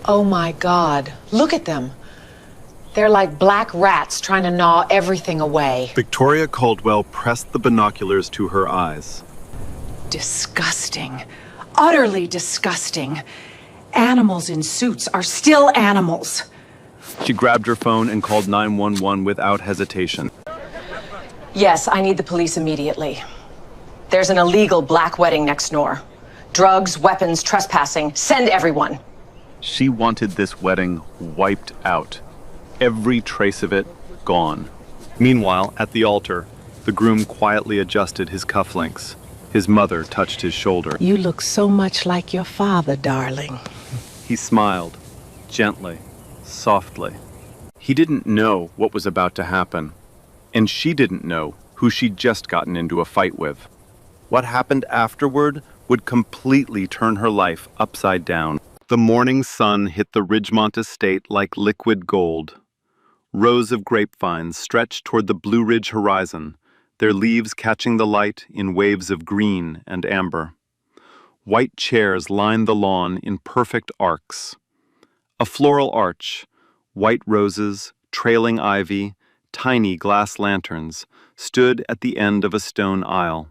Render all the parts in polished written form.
Oh my God, look at them. They're like black rats trying to gnaw everything away. Victoria Caldwell pressed the binoculars to her eyes. Disgusting. Utterly disgusting. Animals in suits are still animals. She grabbed her phone and called 911 without hesitation. Yes, I need the police immediately. There's an illegal black wedding next door. Drugs, weapons, trespassing. Send everyone. She wanted this wedding wiped out. Every trace of it gone. Meanwhile, at the altar, the groom quietly adjusted his cufflinks. His mother touched his shoulder. You look so much like your father, darling. He smiled, gently, softly. He didn't know what was about to happen, and she didn't know who she'd just gotten into a fight with. What happened afterward would completely turn her life upside down. The morning sun hit the Ridgemont estate like liquid gold. Rows of grapevines stretched toward the Blue Ridge horizon, their leaves catching the light in waves of green and amber. White chairs lined the lawn in perfect arcs. A floral arch, white roses, trailing ivy, tiny glass lanterns stood at the end of a stone aisle.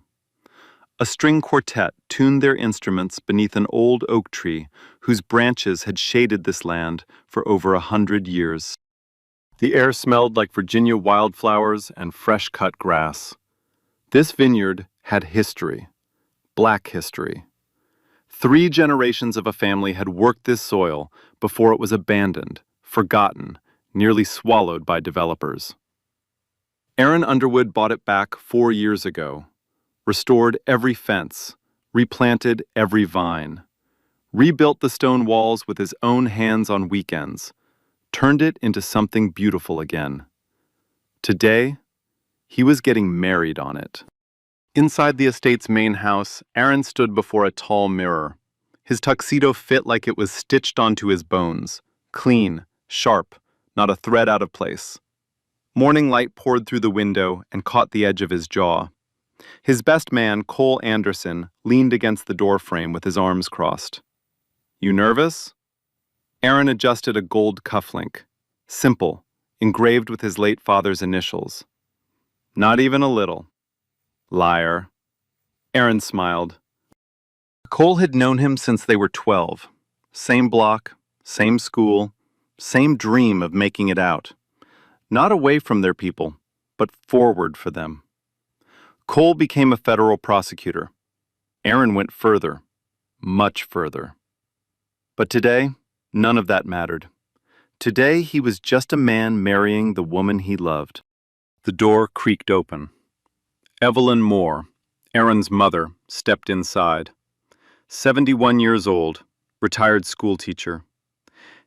A string quartet tuned their instruments beneath an old oak tree whose branches had shaded this land for over 100 years. The air smelled like Virginia wildflowers and fresh-cut grass. This vineyard had history, black history. 3 generations of a family had worked this soil before it was abandoned, forgotten, nearly swallowed by developers. Aaron Underwood bought it back 4 years ago, restored every fence, replanted every vine, rebuilt the stone walls with his own hands on weekends, turned it into something beautiful again. Today, he was getting married on it. Inside the estate's main house, Aaron stood before a tall mirror. His tuxedo fit like it was stitched onto his bones, clean, sharp, not a thread out of place. Morning light poured through the window and caught the edge of his jaw. His best man, Cole Anderson, leaned against the doorframe with his arms crossed. "You nervous?" Aaron adjusted a gold cufflink, simple, engraved with his late father's initials. "Not even a little." "Liar." Aaron smiled. Cole had known him since they were 12. Same block, same school, same dream of making it out. Not away from their people, but forward for them. Cole became a federal prosecutor. Aaron went further, much further. But today, none of that mattered. Today, he was just a man marrying the woman he loved. The door creaked open. Evelyn Moore, Aaron's mother, stepped inside. 71 years old, retired schoolteacher.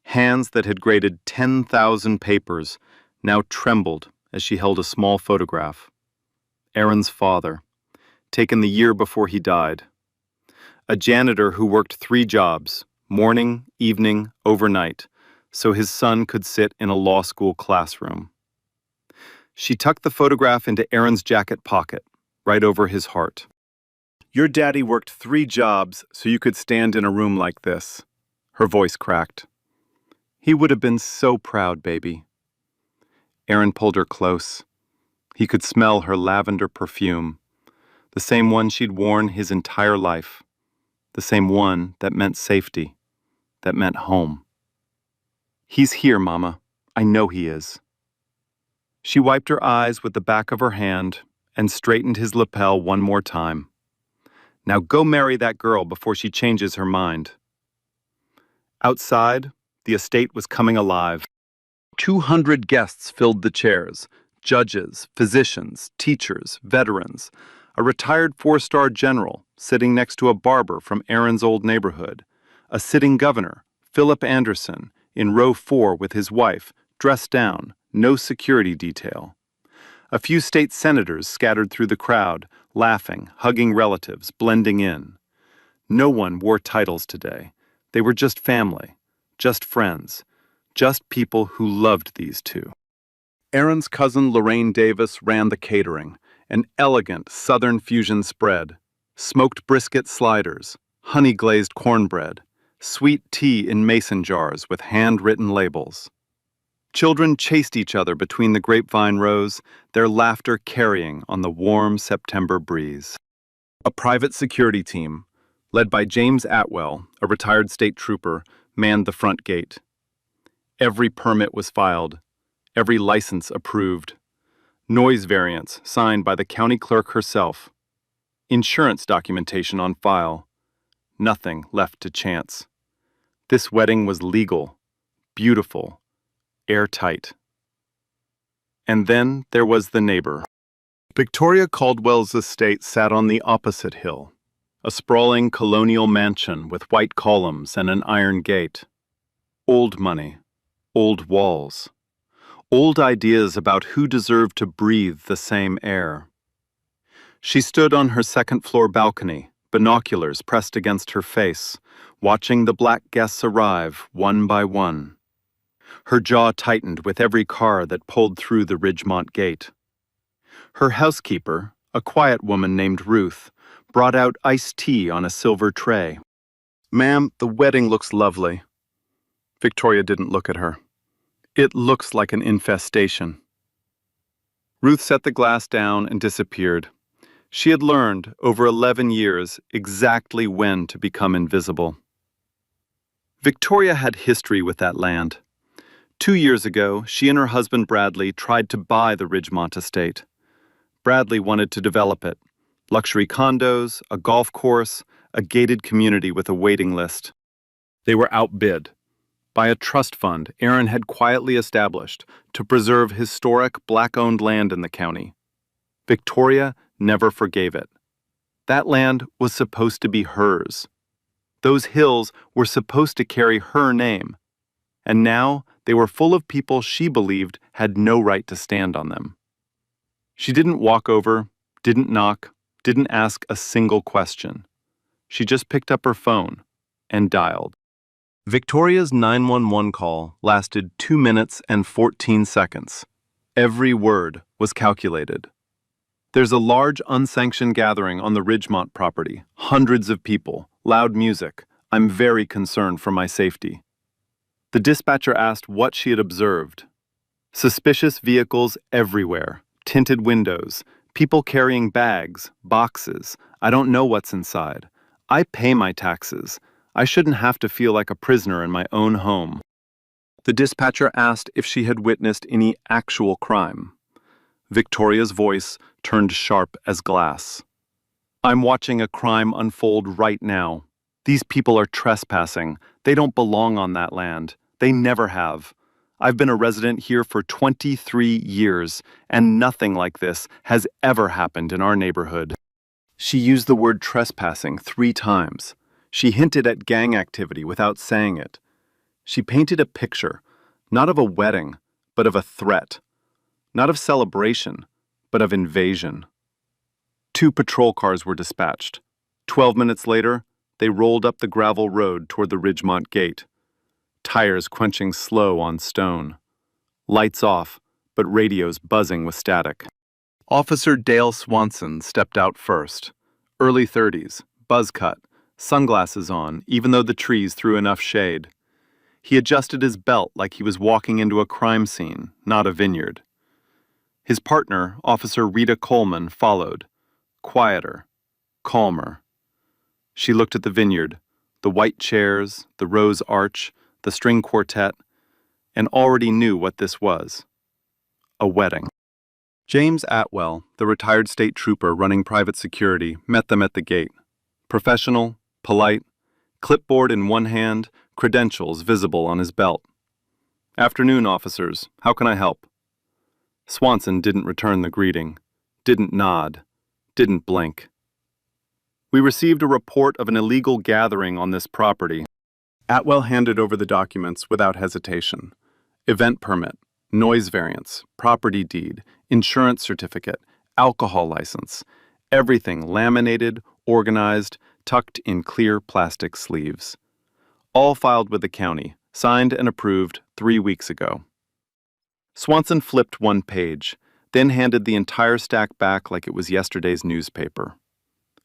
Hands that had graded 10,000 papers now trembled as she held a small photograph. Aaron's father, taken the year before he died. A janitor who worked 3 jobs, morning, evening, overnight, so his son could sit in a law school classroom. She tucked the photograph into Aaron's jacket pocket, right over his heart. "Your daddy worked 3 jobs so you could stand in a room like this." Her voice cracked. "He would have been so proud, baby." Aaron pulled her close. He could smell her lavender perfume, the same one she'd worn his entire life, the same one that meant safety, that meant home. "He's here, Mama. I know he is." She wiped her eyes with the back of her hand and straightened his lapel one more time. "Now go marry that girl before she changes her mind." Outside, the estate was coming alive. 200 guests filled the chairs. Judges, physicians, teachers, veterans. A retired 4-star general sitting next to a barber from Aaron's old neighborhood. A sitting governor, Philip Anderson, in row 4 with his wife, dressed down, no security detail. A few state senators scattered through the crowd, laughing, hugging relatives, blending in. No one wore titles today. They were just family, just friends, just people who loved these two. Aaron's cousin Lorraine Davis ran the catering, an elegant Southern fusion spread, smoked brisket sliders, honey-glazed cornbread, Sweet tea in mason jars with handwritten labels. Children chased each other between the grapevine rows, their laughter carrying on the warm September breeze. A private security team, led by James Atwell, a retired state trooper, manned the front gate. Every permit was filed, every license approved. Noise variants signed by the county clerk herself. Insurance documentation on file. Nothing left to chance. This wedding was legal, beautiful, airtight. And then there was the neighbor. Victoria Caldwell's estate sat on the opposite hill, a sprawling colonial mansion with white columns and an iron gate. Old money, old walls, old ideas about who deserved to breathe the same air. She stood on her second-floor balcony, binoculars pressed against her face, watching the black guests arrive one by one. Her jaw tightened with every car that pulled through the Ridgemont gate. Her housekeeper, a quiet woman named Ruth, brought out iced tea on a silver tray. "Ma'am, the wedding looks lovely." Victoria didn't look at her. "It looks like an infestation." Ruth set the glass down and disappeared. She had learned, over 11 years, exactly when to become invisible. Victoria had history with that land. 2 years ago, she and her husband Bradley tried to buy the Ridgemont estate. Bradley wanted to develop it. Luxury condos, a golf course, a gated community with a waiting list. They were outbid by a trust fund Aaron had quietly established to preserve historic Black-owned land in the county. Victoria never forgave it. That land was supposed to be hers. Those hills were supposed to carry her name. And now they were full of people she believed had no right to stand on them. She didn't walk over, didn't knock, didn't ask a single question. She just picked up her phone and dialed. Victoria's 911 call lasted 2 minutes and 14 seconds. Every word was calculated. "There's a large unsanctioned gathering on the Ridgemont property. Hundreds of people, loud music. I'm very concerned for my safety." The dispatcher asked what she had observed. Suspicious vehicles everywhere, tinted windows, people carrying bags, boxes. I don't know what's inside. I pay my taxes. I shouldn't have to feel like a prisoner in my own home. The dispatcher asked if she had witnessed any actual crime. Victoria's voice turned sharp as glass. "I'm watching a crime unfold right now. These people are trespassing. They don't belong on that land. They never have. I've been a resident here for 23 years, and nothing like this has ever happened in our neighborhood." She used the word trespassing 3 times. She hinted at gang activity without saying it. She painted a picture, not of a wedding, but of a threat. Not of celebration, but of invasion. 2 patrol cars were dispatched. 12 minutes later, they rolled up the gravel road toward the Ridgemont gate. Tires quenching slow on stone. Lights off, but radios buzzing with static. Officer Dale Swanson stepped out first. Early 30s, buzz cut, sunglasses on, even though the trees threw enough shade. He adjusted his belt like he was walking into a crime scene, not a vineyard. His partner, Officer Rita Coleman, followed. Quieter, calmer. She looked at the vineyard, the white chairs, the rose arch, the string quartet, and already knew what this was. A wedding. James Atwell, the retired state trooper running private security, met them at the gate. Professional, polite, clipboard in one hand, credentials visible on his belt. "Afternoon, officers. How can I help?" Swanson didn't return the greeting, didn't nod, didn't blink. "We received a report of an illegal gathering on this property." Atwell handed over the documents without hesitation. Event permit, noise variance, property deed, insurance certificate, alcohol license, everything laminated, organized, tucked in clear plastic sleeves. All filed with the county, signed and approved 3 weeks ago. Swanson flipped one page, then handed the entire stack back like it was yesterday's newspaper.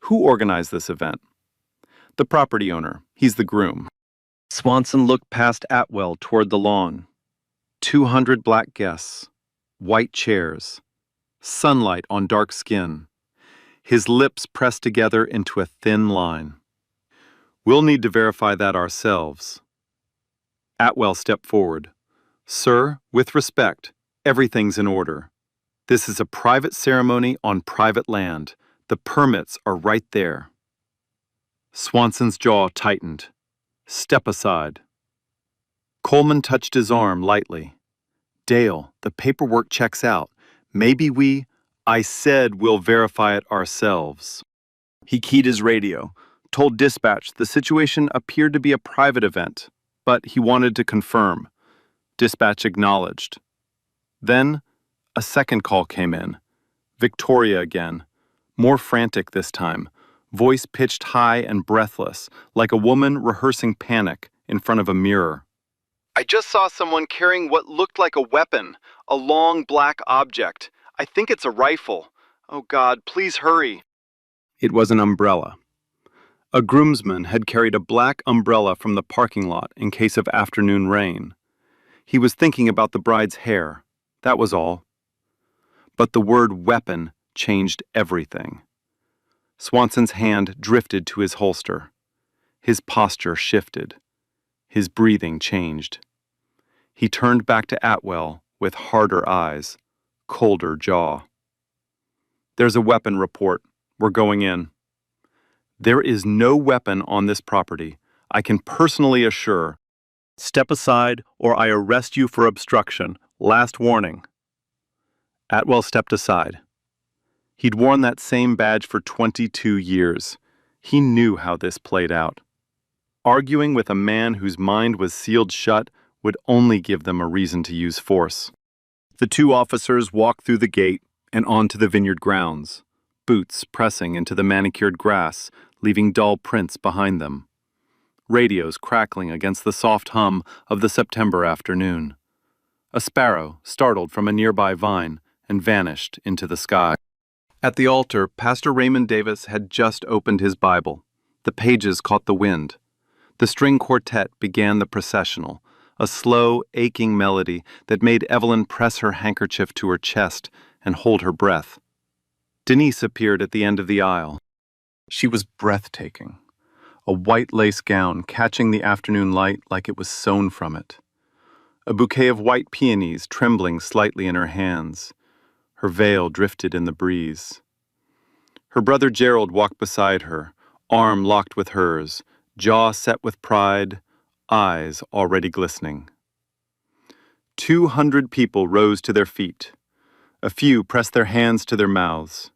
"Who organized this event?" "The property owner. He's the groom." Swanson looked past Atwell toward the lawn. 200 black guests, white chairs, sunlight on dark skin, his lips pressed together into a thin line. "We'll need to verify that ourselves." Atwell stepped forward. "Sir, with respect, everything's in order. This is a private ceremony on private land. The permits are right there." Swanson's jaw tightened. "Step aside." Coleman touched his arm lightly. "Dale, the paperwork checks out. Maybe we—" "I said we'll verify it ourselves." He keyed his radio, told dispatch the situation appeared to be a private event, but he wanted to confirm. Dispatch acknowledged. Then, a second call came in. Victoria again, more frantic this time, voice pitched high and breathless, like a woman rehearsing panic in front of a mirror. "I just saw someone carrying what looked like a weapon, a long black object. I think it's a rifle. Oh God, please hurry." It was an umbrella. A groomsman had carried a black umbrella from the parking lot in case of afternoon rain. He was thinking about the bride's hair. That was all. But the word weapon changed everything. Swanson's hand drifted to his holster. His posture shifted. His breathing changed. He turned back to Atwell with harder eyes, colder jaw. "There's a weapon report. We're going in." "There is no weapon on this property. I can personally assure." "Step aside or I arrest you for obstruction. Last warning." Atwell stepped aside. He'd worn that same badge for 22 years. He knew how this played out. Arguing with a man whose mind was sealed shut would only give them a reason to use force. The two officers walked through the gate and onto the vineyard grounds, boots pressing into the manicured grass, leaving dull prints behind them. Radios crackling against the soft hum of the September afternoon. A sparrow startled from a nearby vine and vanished into the sky. At the altar, Pastor Raymond Davis had just opened his Bible. The pages caught the wind. The string quartet began the processional, a slow, aching melody that made Evelyn press her handkerchief to her chest and hold her breath. Denise appeared at the end of the aisle. She was breathtaking, a white lace gown catching the afternoon light like it was sewn from it. A bouquet of white peonies trembling slightly in her hands. Her veil drifted in the breeze. Her brother Gerald walked beside her, arm locked with hers, jaw set with pride, eyes already glistening. 200 people rose to their feet. A few pressed their hands to their mouths.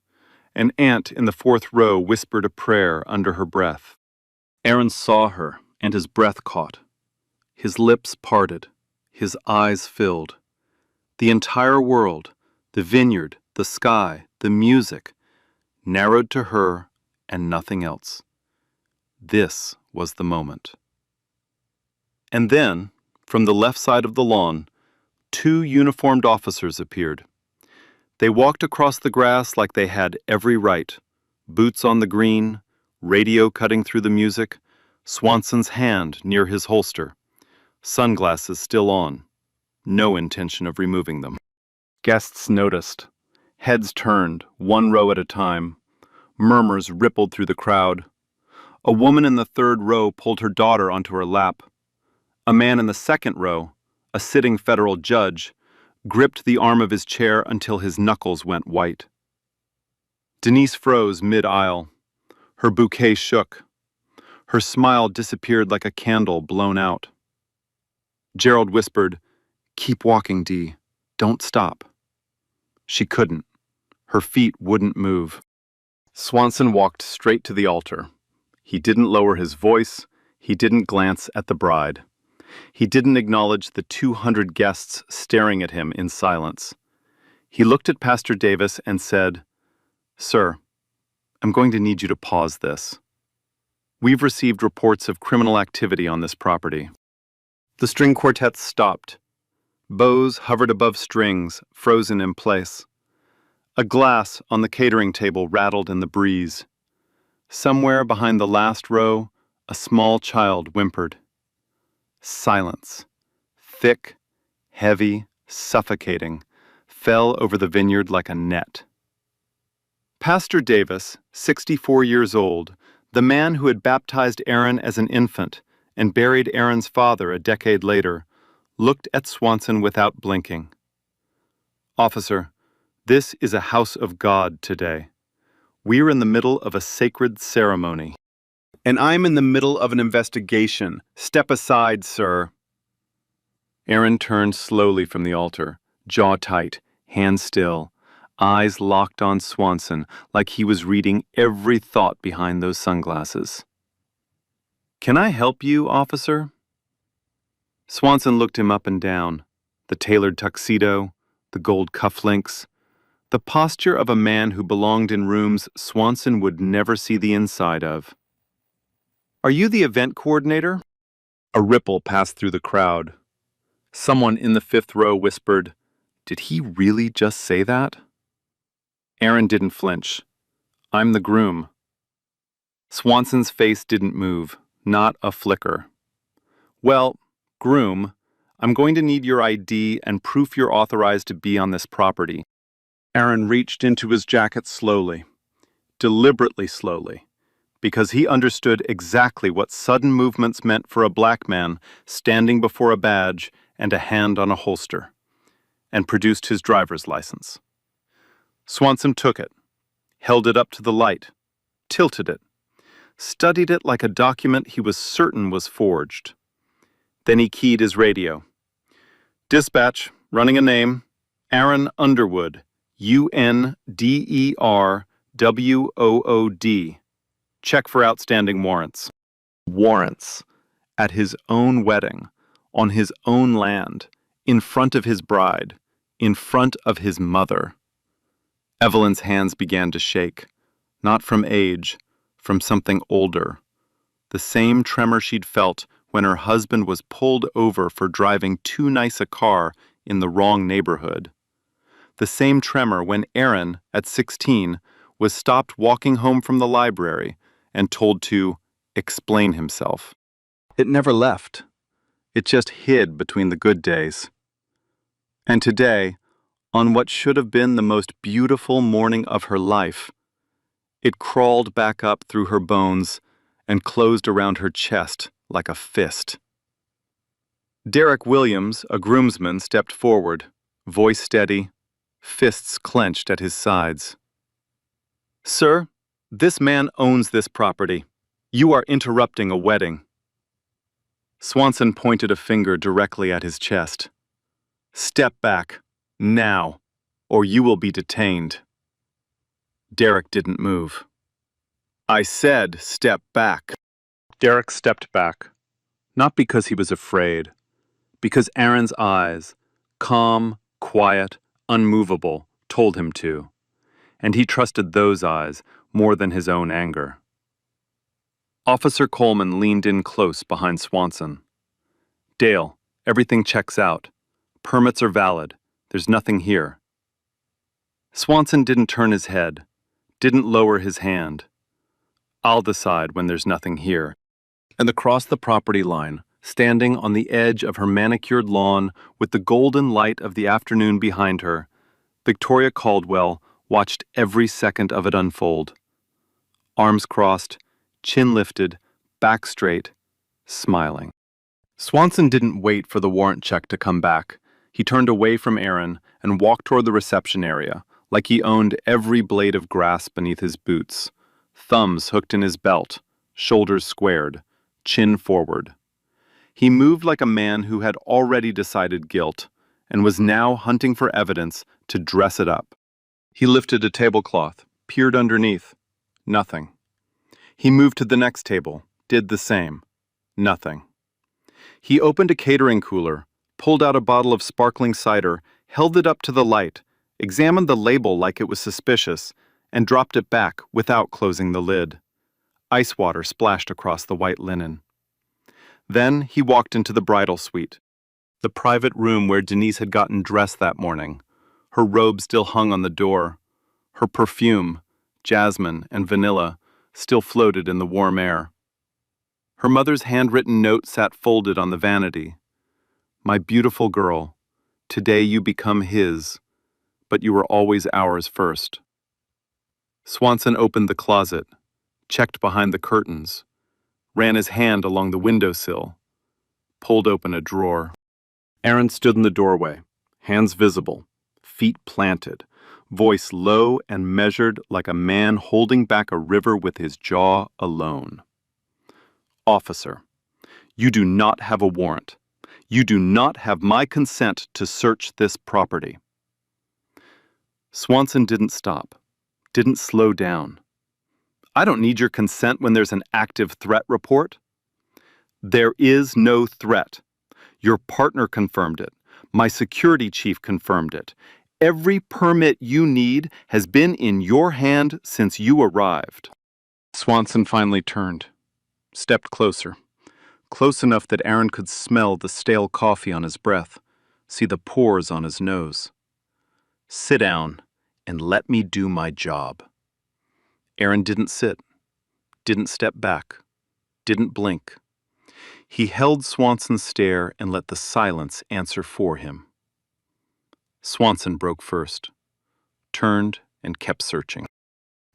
An aunt in the fourth row whispered a prayer under her breath. Aaron saw her, and his breath caught. His lips parted, his eyes filled. The entire world, the vineyard, the sky, the music, narrowed to her and nothing else. This was the moment. And then, from the left side of the lawn, 2 uniformed officers appeared. They walked across the grass like they had every right, boots on the green, radio cutting through the music, Swanson's hand near his holster, sunglasses still on, no intention of removing them. Guests noticed. Heads turned, 1 row at a time. Murmurs rippled through the crowd. A woman in the 3rd row pulled her daughter onto her lap. A man in the 2nd row, a sitting federal judge, gripped the arm of his chair until his knuckles went white. Denise froze mid-aisle. Her bouquet shook. Her smile disappeared like a candle blown out. Gerald whispered, "Keep walking, Dee. Don't stop." She couldn't. Her feet wouldn't move. Swanson walked straight to the altar. He didn't lower his voice. He didn't glance at the bride. He didn't acknowledge the 200 guests staring at him in silence. He looked at Pastor Davis and said, "Sir, I'm going to need you to pause this. We've received reports of criminal activity on this property." The string quartet stopped. Bows hovered above strings, frozen in place. A glass on the catering table rattled in the breeze. Somewhere behind the last row, a small child whimpered. Silence, thick, heavy, suffocating, fell over the vineyard like a net. Pastor Davis, 64 years old, the man who had baptized Aaron as an infant and buried Aaron's father a decade later, looked at Swanson without blinking. "Officer, this is a house of God today. We're in the middle of a sacred ceremony. And I'm in the middle of an investigation. Step aside, sir." Aaron turned slowly from the altar, jaw tight, hands still, eyes locked on Swanson like he was reading every thought behind those sunglasses. "Can I help you, officer?" Swanson looked him up and down, the tailored tuxedo, the gold cufflinks, the posture of a man who belonged in rooms Swanson would never see the inside of. "Are you the event coordinator?" A ripple passed through the crowd. Someone in the fifth row whispered, "Did he really just say that?" Aaron didn't flinch. "I'm the groom." Swanson's face didn't move, not a flicker. "Well, groom, I'm going to need your ID and proof you're authorized to be on this property." Aaron reached into his jacket slowly, deliberately slowly, because he understood exactly what sudden movements meant for a black man standing before a badge and a hand on a holster, and produced his driver's license. Swanson took it, held it up to the light, tilted it, studied it like a document he was certain was forged. Then he keyed his radio. "Dispatch, running a name, Aaron Underwood, UNDERWOOD. Check for outstanding warrants." Warrants. At his own wedding, on his own land, in front of his bride, in front of his mother. Evelyn's hands began to shake, not from age, from something older. The same tremor she'd felt when her husband was pulled over for driving too nice a car in the wrong neighborhood. The same tremor when Aaron, at 16, was stopped walking home from the library and told to explain himself. It never left. It just hid between the good days. And today, on what should have been the most beautiful morning of her life, it crawled back up through her bones and closed around her chest like a fist. Derek Williams, a groomsman, stepped forward, voice steady, fists clenched at his sides. "Sir, this man owns this property. You are interrupting a wedding." Swanson pointed a finger directly at his chest. "Step back, now, or you will be detained." Derek didn't move. "I said step back." Derek stepped back, not because he was afraid, because Aaron's eyes, calm, quiet, unmovable, told him to, and he trusted those eyes more than his own anger. Officer Coleman leaned in close behind Swanson. "Dale, everything checks out. Permits are valid. There's nothing here." Swanson didn't turn his head, didn't lower his hand. "I'll decide when there's nothing here." And across the property line, standing on the edge of her manicured lawn with the golden light of the afternoon behind her, Victoria Caldwell watched every second of it unfold. Arms crossed, chin lifted, back straight, smiling. Swanson didn't wait for the warrant check to come back. He turned away from Aaron and walked toward the reception area, like he owned every blade of grass beneath his boots, thumbs hooked in his belt, shoulders squared, chin forward. He moved like a man who had already decided guilt and was now hunting for evidence to dress it up. He lifted a tablecloth, peered underneath. Nothing. He moved to the next table, did the same. Nothing. He opened a catering cooler, pulled out a bottle of sparkling cider, held it up to the light, examined the label like it was suspicious, and dropped it back without closing the lid. Ice water splashed across the white linen. Then he walked into the bridal suite, the private room where Denise had gotten dressed that morning. Her robe still hung on the door. Her perfume, jasmine and vanilla, still floated in the warm air. Her mother's handwritten note sat folded on the vanity. My beautiful girl, today you become his, but you were always ours first. Swanson opened the closet, checked behind the curtains, ran his hand along the windowsill, pulled open a drawer. Aaron stood in the doorway, hands visible, feet planted, voice low and measured like a man holding back a river with his jaw alone. Officer, you do not have a warrant. You do not have my consent to search this property. Swanson didn't stop, didn't slow down. I don't need your consent when there's an active threat report. There is no threat. Your partner confirmed it. My security chief confirmed it. Every permit you need has been in your hand since you arrived. Swanson finally turned, stepped closer, close enough that Aaron could smell the stale coffee on his breath, see the pores on his nose. Sit down and let me do my job. Aaron didn't sit, didn't step back, didn't blink. He held Swanson's stare and let the silence answer for him. Swanson broke first, turned and kept searching.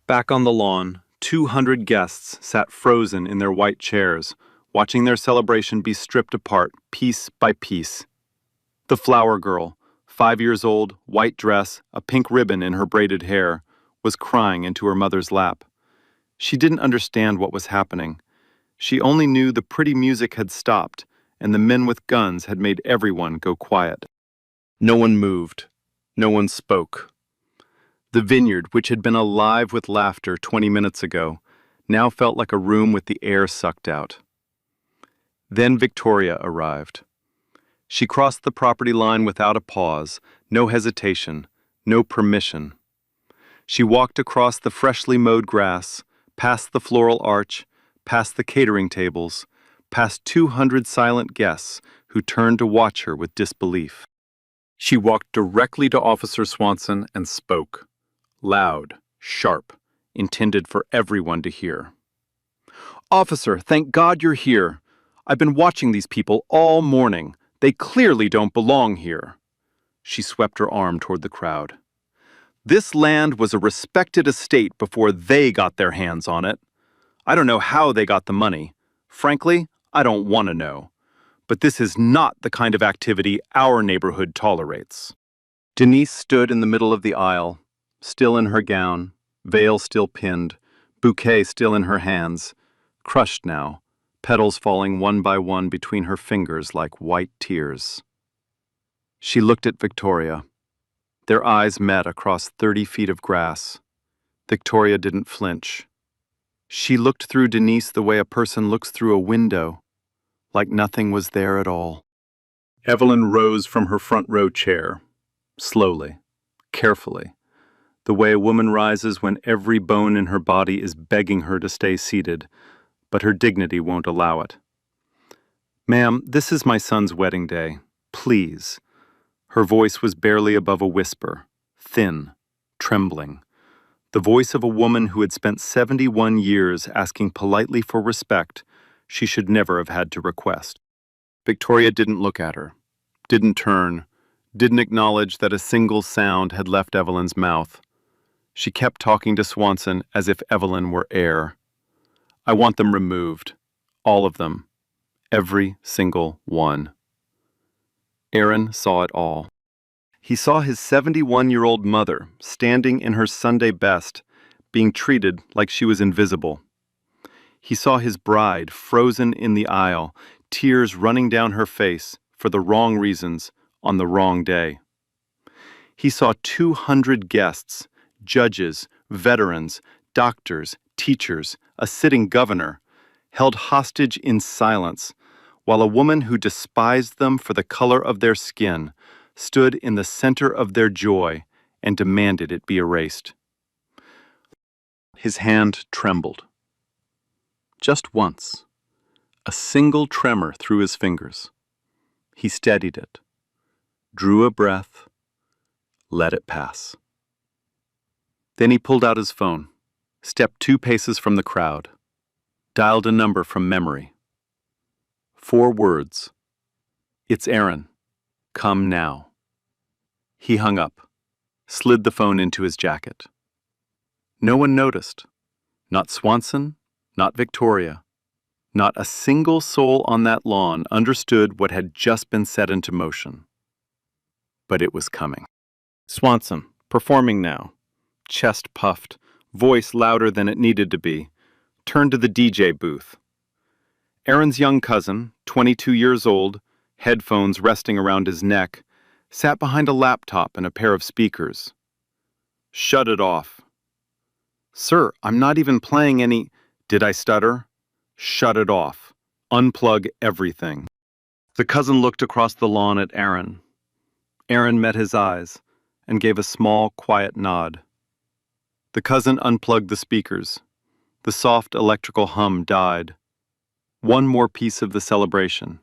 Back on the lawn, 200 guests sat frozen in their white chairs, watching their celebration be stripped apart piece by piece. The flower girl, 5 years old, white dress, a pink ribbon in her braided hair, was crying into her mother's lap. She didn't understand what was happening. She only knew the pretty music had stopped, and the men with guns had made everyone go quiet. No one moved. No one spoke. The vineyard, which had been alive with laughter 20 minutes ago, now felt like a room with the air sucked out. Then Victoria arrived. She crossed the property line without a pause, no hesitation, no permission. She walked across the freshly mowed grass, past the floral arch, past the catering tables, past 200 silent guests who turned to watch her with disbelief. She walked directly to Officer Swanson and spoke, loud, sharp, intended for everyone to hear. Officer, thank God you're here. I've been watching these people all morning. They clearly don't belong here. She swept her arm toward the crowd. This land was a respected estate before they got their hands on it. I don't know how they got the money. Frankly, I don't want to know. But this is not the kind of activity our neighborhood tolerates. Denise stood in the middle of the aisle, still in her gown, veil still pinned, bouquet still in her hands, crushed now, petals falling one by one between her fingers like white tears. She looked at Victoria. Their eyes met across 30 feet of grass. Victoria didn't flinch. She looked through Denise the way a person looks through a window, like nothing was there at all. Evelyn rose from her front row chair, slowly, carefully, the way a woman rises when every bone in her body is begging her to stay seated, but her dignity won't allow it. Ma'am, this is my son's wedding day. Please. Her voice was barely above a whisper, thin, trembling. The voice of a woman who had spent 71 years asking politely for respect she should never have had to request. Victoria didn't look at her, didn't turn, didn't acknowledge that a single sound had left Evelyn's mouth. She kept talking to Swanson as if Evelyn were air. I want them removed. All of them. Every single one. Aaron saw it all. He saw his 71-year-old mother standing in her Sunday best, being treated like she was invisible. He saw his bride frozen in the aisle, tears running down her face for the wrong reasons on the wrong day. He saw 200 guests, judges, veterans, doctors, teachers, a sitting governor, held hostage in silence, while a woman who despised them for the color of their skin stood in the center of their joy and demanded it be erased. His hand trembled. Just once, a single tremor through his fingers. He steadied it, drew a breath, let it pass. Then he pulled out his phone, stepped 2 paces from the crowd, dialed a number from memory, 4 words. It's Aaron. Come now. He hung up, slid the phone into his jacket. No one noticed. Not Swanson, not Victoria. Not a single soul on that lawn understood what had just been set into motion. But it was coming. Swanson, performing now. Chest puffed, voice louder than it needed to be, turned to the DJ booth. Aaron's young cousin, 22 years old, headphones resting around his neck, sat behind a laptop and a pair of speakers. Shut it off. Sir, I'm not even playing any... Did I stutter? Shut it off. Unplug everything. The cousin looked across the lawn at Aaron. Aaron met his eyes and gave a small, quiet nod. The cousin unplugged the speakers. The soft electrical hum died. One more piece of the celebration,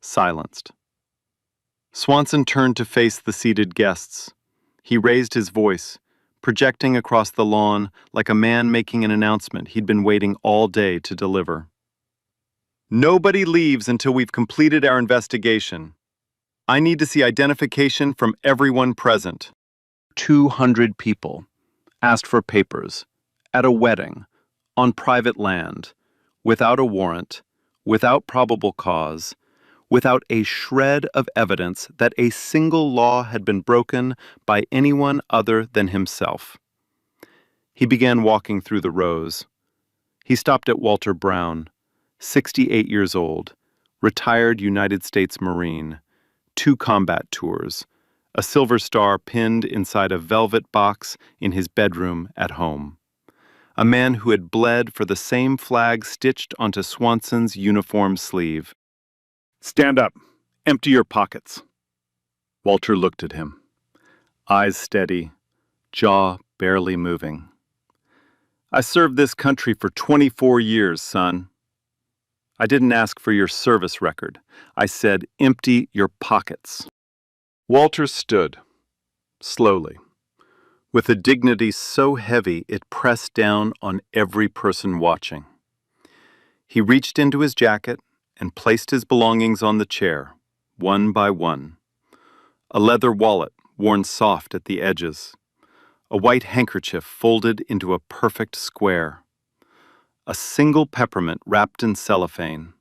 silenced. Swanson turned to face the seated guests. He raised his voice, projecting across the lawn like a man making an announcement he'd been waiting all day to deliver. Nobody leaves until we've completed our investigation. I need to see identification from everyone present. 200 people asked for papers, at a wedding, on private land, without a warrant, without probable cause, without a shred of evidence that a single law had been broken by anyone other than himself. He began walking through the rows. He stopped at Walter Brown, 68 years old, retired United States Marine, 2 combat tours, a silver star pinned inside a velvet box in his bedroom at home. A man who had bled for the same flag stitched onto Swanson's uniform sleeve. Stand up. Empty your pockets. Walter looked at him, eyes steady, jaw barely moving. I served this country for 24 years, son. I didn't ask for your service record. I said, empty your pockets. Walter stood, slowly, with a dignity so heavy it pressed down on every person watching. He reached into his jacket and placed his belongings on the chair, one by one. A leather wallet worn soft at the edges, a white handkerchief folded into a perfect square, a single peppermint wrapped in cellophane,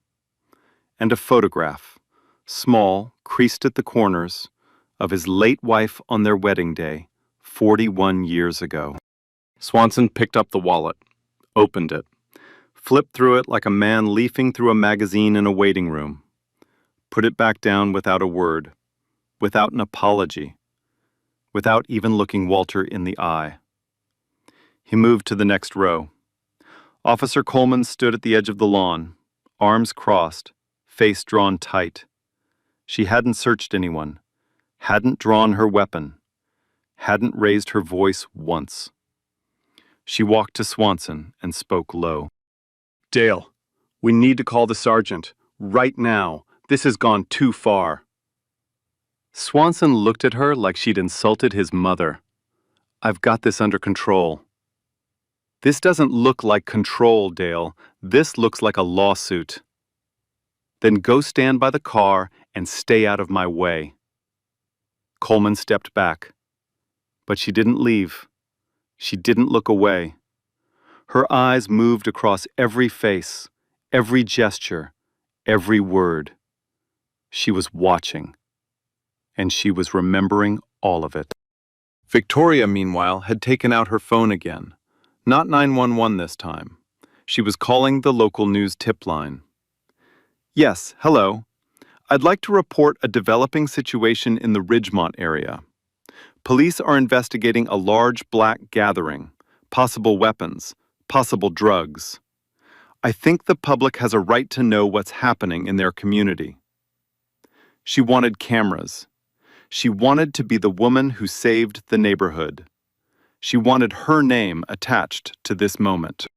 and a photograph, small, creased at the corners, of his late wife on their wedding day, 41 years ago. Swanson picked up the wallet, opened it, flipped through it like a man leafing through a magazine in a waiting room, put it back down without a word, without an apology, without even looking Walter in the eye. He moved to the next row. Officer Coleman stood at the edge of the lawn, arms crossed, face drawn tight. She hadn't searched anyone, hadn't drawn her weapon, hadn't raised her voice once. She walked to Swanson and spoke low. Dale, we need to call the sergeant. Right now. This has gone too far. Swanson looked at her like she'd insulted his mother. I've got this under control. This doesn't look like control, Dale. This looks like a lawsuit. Then go stand by the car and stay out of my way. Coleman stepped back. But she didn't leave. She didn't look away. Her eyes moved across every face, every gesture, every word. She was watching. And she was remembering all of it. Victoria, meanwhile, had taken out her phone again. Not 911 this time. She was calling the local news tip line. Yes, hello. I'd like to report a developing situation in the Ridgemont area. Police are investigating a large black gathering, possible weapons, possible drugs. I think the public has a right to know what's happening in their community. She wanted cameras. She wanted to be the woman who saved the neighborhood. She wanted her name attached to this moment.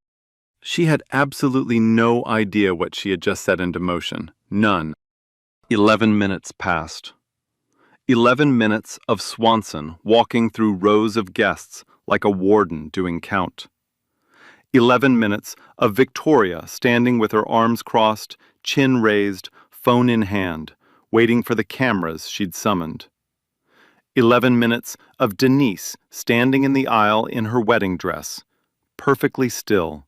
She had absolutely no idea what she had just set into motion. None. 11 minutes passed. 11 minutes of Swanson walking through rows of guests like a warden doing count. 11 minutes of Victoria standing with her arms crossed, chin raised, phone in hand, waiting for the cameras she'd summoned. 11 minutes of Denise standing in the aisle in her wedding dress, perfectly still,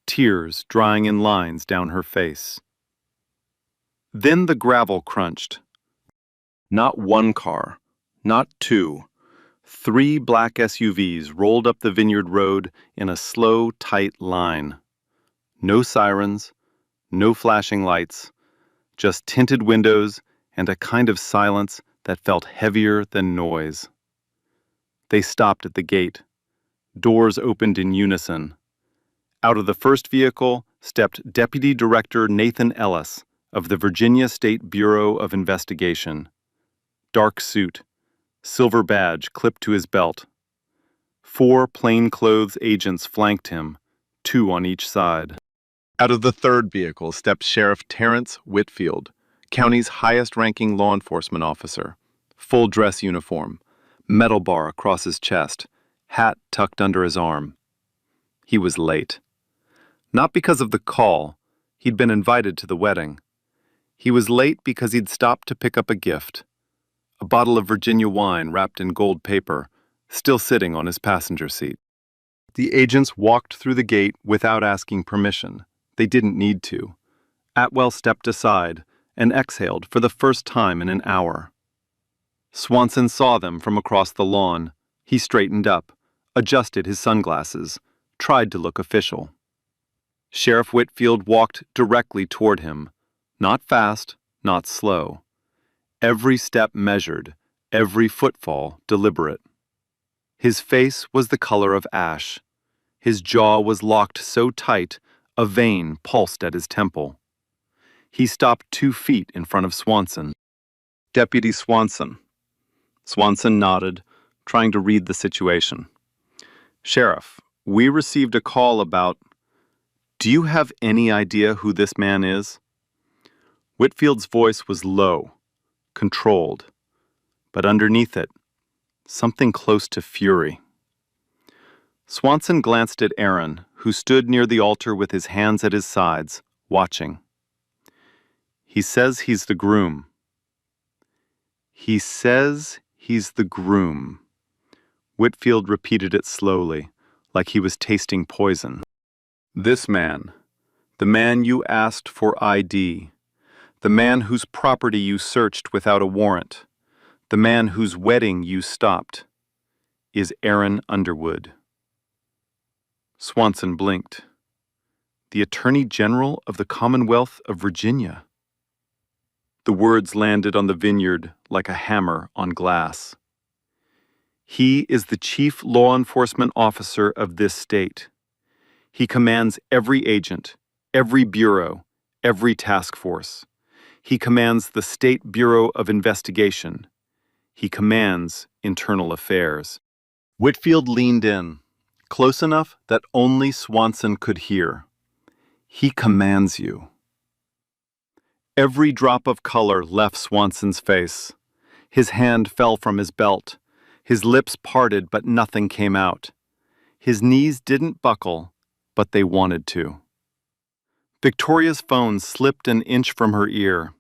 tears drying in lines down her face. Then the gravel crunched. Not one car, not two. 3 black SUVs rolled up the vineyard road in a slow, tight line. No sirens, no flashing lights, just tinted windows and a kind of silence that felt heavier than noise. They stopped at the gate. Doors opened in unison. Out of the first vehicle stepped Deputy Director Nathan Ellis of the Virginia State Bureau of Investigation. Dark suit, silver badge clipped to his belt. 4 plainclothes agents flanked him, 2 on each side. Out of the third vehicle stepped Sheriff Terrence Whitfield, county's highest-ranking law enforcement officer. Full dress uniform, metal bar across his chest, hat tucked under his arm. He was late. Not because of the call. He'd been invited to the wedding. He was late because he'd stopped to pick up a gift. A bottle of Virginia wine wrapped in gold paper, still sitting on his passenger seat. The agents walked through the gate without asking permission. They didn't need to. Atwell stepped aside and exhaled for the first time in an hour. Swanson saw them from across the lawn. He straightened up, adjusted his sunglasses, tried to look official. Sheriff Whitfield walked directly toward him, not fast, not slow. Every step measured, every footfall deliberate. His face was the color of ash. His jaw was locked so tight, a vein pulsed at his temple. He stopped 2 feet in front of Swanson. Deputy Swanson. Swanson nodded, trying to read the situation. Sheriff, we received a call about... Do you have any idea who this man is? Whitfield's voice was low, controlled, but underneath it, something close to fury. Swanson glanced at Aaron, who stood near the altar with his hands at his sides, watching. He says he's the groom. He says he's the groom. Whitfield repeated it slowly, like he was tasting poison. This man, the man you asked for ID, the man whose property you searched without a warrant, the man whose wedding you stopped, is Aaron Underwood. Swanson blinked. The Attorney General of the Commonwealth of Virginia. The words landed on the vineyard like a hammer on glass. He is the chief law enforcement officer of this state. He commands every agent, every bureau, every task force. He commands the State Bureau of Investigation. He commands internal affairs. Whitfield leaned in, close enough that only Swanson could hear. He commands you. Every drop of color left Swanson's face. His hand fell from his belt. His lips parted, but nothing came out. His knees didn't buckle, but they wanted to. Victoria's phone slipped an inch from her ear.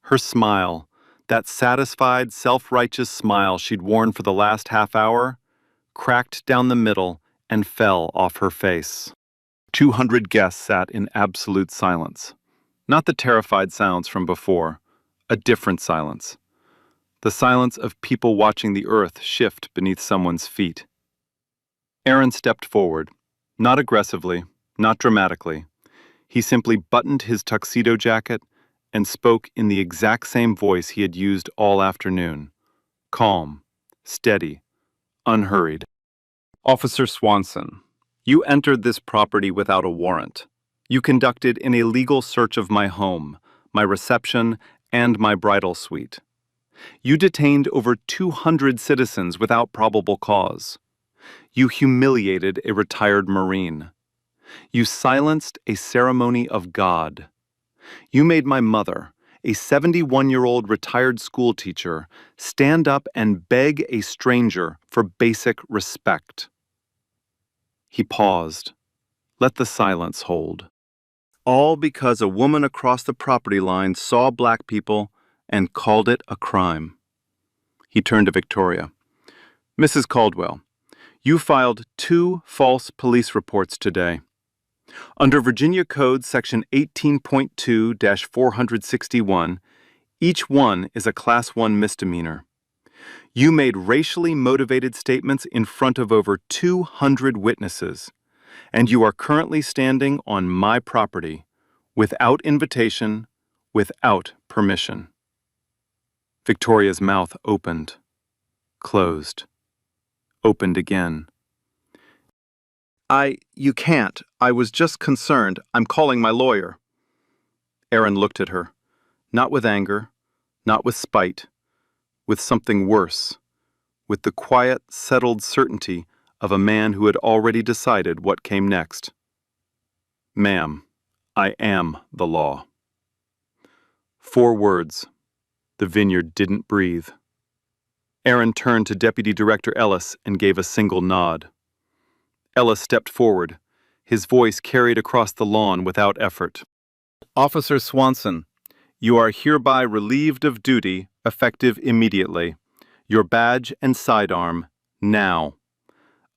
Her smile, that satisfied, self-righteous smile she'd worn for the last half hour, cracked down the middle and fell off her face. 200 guests sat in absolute silence. Not the terrified sounds from before, a different silence. The silence of people watching the earth shift beneath someone's feet. Aaron stepped forward, not aggressively, not dramatically. He simply buttoned his tuxedo jacket and spoke in the exact same voice he had used all afternoon. Calm, steady, unhurried. Officer Swanson, you entered this property without a warrant. You conducted an illegal search of my home, my reception, and my bridal suite. You detained over 200 citizens without probable cause. You humiliated a retired Marine. You silenced a ceremony of God. You made my mother, a 71-year-old retired schoolteacher, stand up and beg a stranger for basic respect. He paused. Let the silence hold. All because a woman across the property line saw black people and called it a crime. He turned to Victoria. Mrs. Caldwell, you filed 2 false police reports today. Under Virginia Code Section 18.2-461, each one is a Class 1 misdemeanor. You made racially motivated statements in front of over 200 witnesses, and you are currently standing on my property without invitation, without permission. Victoria's mouth opened, closed, opened again. You can't. I was just concerned. I'm calling my lawyer. Aaron looked at her, not with anger, not with spite, with something worse, with the quiet, settled certainty of a man who had already decided what came next. Ma'am, I am the law. 4 words. The vineyard didn't breathe. Aaron turned to Deputy Director Ellis and gave a single nod. Ellis stepped forward, his voice carried across the lawn without effort. Officer Swanson, you are hereby relieved of duty, effective immediately. Your badge and sidearm, now.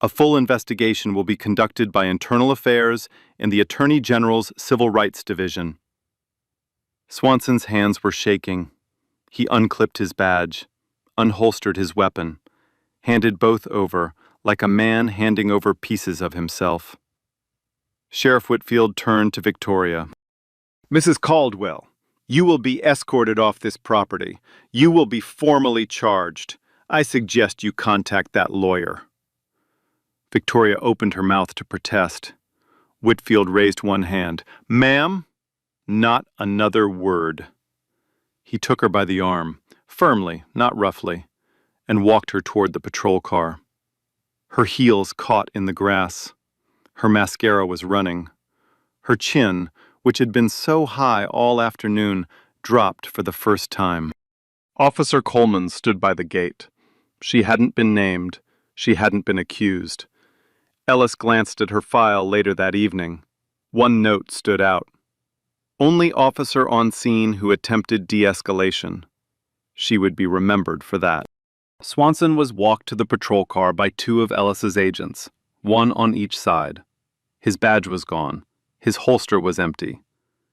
A full investigation will be conducted by Internal Affairs and the Attorney General's Civil Rights Division. Swanson's hands were shaking. He unclipped his badge, unholstered his weapon, handed both over, like a man handing over pieces of himself. Sheriff Whitfield turned to Victoria. Mrs. Caldwell, you will be escorted off this property. You will be formally charged. I suggest you contact that lawyer. Victoria opened her mouth to protest. Whitfield raised one hand. Ma'am, not another word. He took her by the arm, firmly, not roughly, and walked her toward the patrol car. Her heels caught in the grass. Her mascara was running. Her chin, which had been so high all afternoon, dropped for the first time. Officer Coleman stood by the gate. She hadn't been named. She hadn't been accused. Ellis glanced at her file later that evening. One note stood out. Only officer on scene who attempted de-escalation. She would be remembered for that. Swanson was walked to the patrol car by 2 of Ellis's agents, one on each side. His badge was gone. His holster was empty.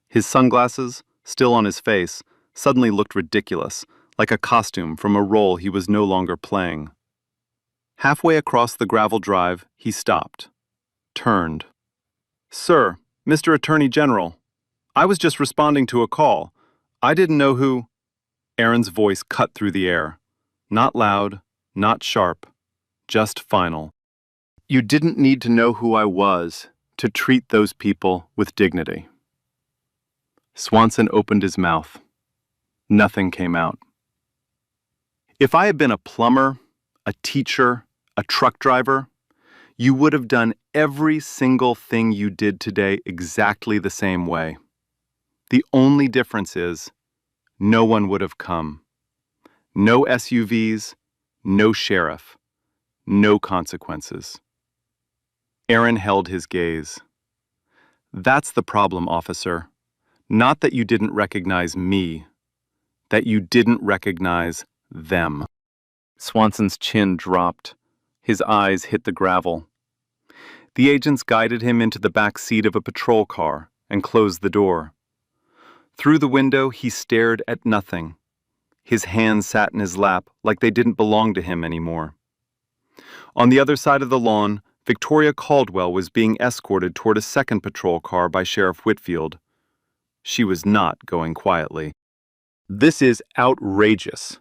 His sunglasses, still on his face, suddenly looked ridiculous, like a costume from a role he was no longer playing. Halfway across the gravel drive, he stopped, turned. Sir, Mr. Attorney General, I was just responding to a call. I didn't know who... Aaron's voice cut through the air. Not loud, not sharp, just final. You didn't need to know who I was to treat those people with dignity. Swanson opened his mouth. Nothing came out. If I had been a plumber, a teacher, a truck driver, you would have done every single thing you did today exactly the same way. The only difference is, no one would have come. No SUVs, no sheriff, no consequences. Aaron held his gaze. That's the problem, officer. Not that you didn't recognize me, that you didn't recognize them. Swanson's chin dropped. His eyes hit the gravel. The agents guided him into the back seat of a patrol car and closed the door. Through the window, he stared at nothing. His hands sat in his lap like they didn't belong to him anymore. On the other side of the lawn, Victoria Caldwell was being escorted toward a second patrol car by Sheriff Whitfield. She was not going quietly. This is outrageous.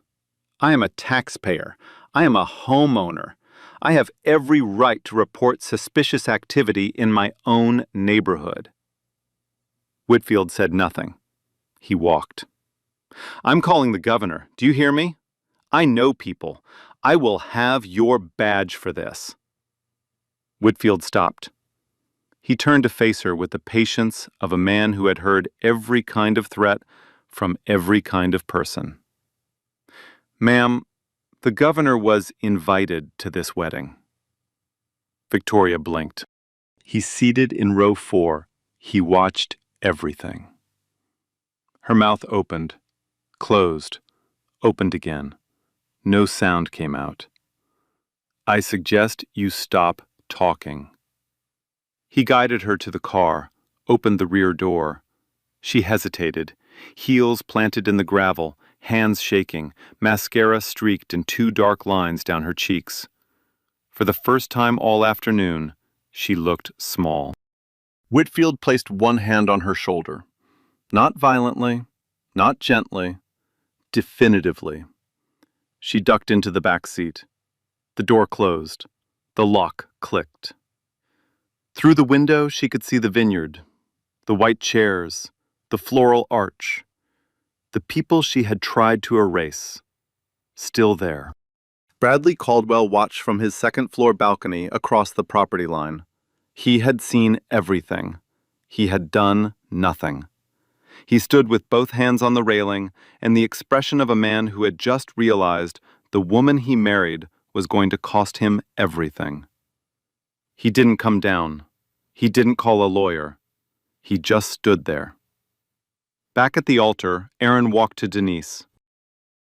I am a taxpayer. I am a homeowner. I have every right to report suspicious activity in my own neighborhood. Whitfield said nothing. He walked. I'm calling the governor. Do you hear me? I know people. I will have your badge for this. Whitfield stopped. He turned to face her with the patience of a man who had heard every kind of threat from every kind of person. Ma'am, the governor was invited to this wedding. Victoria blinked. He seated in row 4. He watched everything. Her mouth opened, closed, opened again. No sound came out. I suggest you stop talking. He guided her to the car, opened the rear door. She hesitated, heels planted in the gravel, hands shaking, mascara streaked in 2 dark lines down her cheeks. For the first time all afternoon, she looked small. Whitfield placed one hand on her shoulder. Not violently, not gently, definitively. She ducked into the back seat. The door closed. The lock clicked. Through the window, she could see the vineyard, the white chairs, the floral arch, the people she had tried to erase, still there. Bradley Caldwell watched from his second-floor balcony across the property line. He had seen everything. He had done nothing. He stood with both hands on the railing and the expression of a man who had just realized the woman he married was going to cost him everything. He didn't come down. He didn't call a lawyer. He just stood there. Back at the altar, Aaron walked to Denise.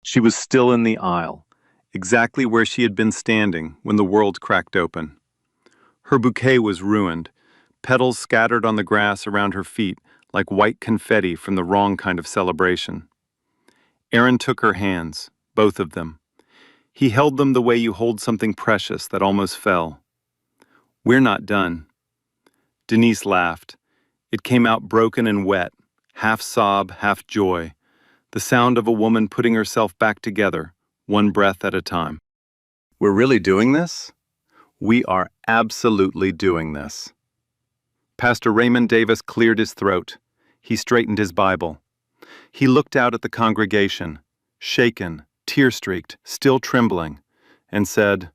She was still in the aisle, exactly where she had been standing when the world cracked open. Her bouquet was ruined, petals scattered on the grass around her feet like white confetti from the wrong kind of celebration. Aaron took her hands, both of them. He held them the way you hold something precious that almost fell. "We're not done." Denise laughed. It came out broken and wet, half sob, half joy, the sound of a woman putting herself back together, one breath at a time. "We're really doing this? We are absolutely doing this." Pastor Raymond Davis cleared his throat. He straightened his Bible. He looked out at the congregation, shaken, tear-streaked, still trembling, and said,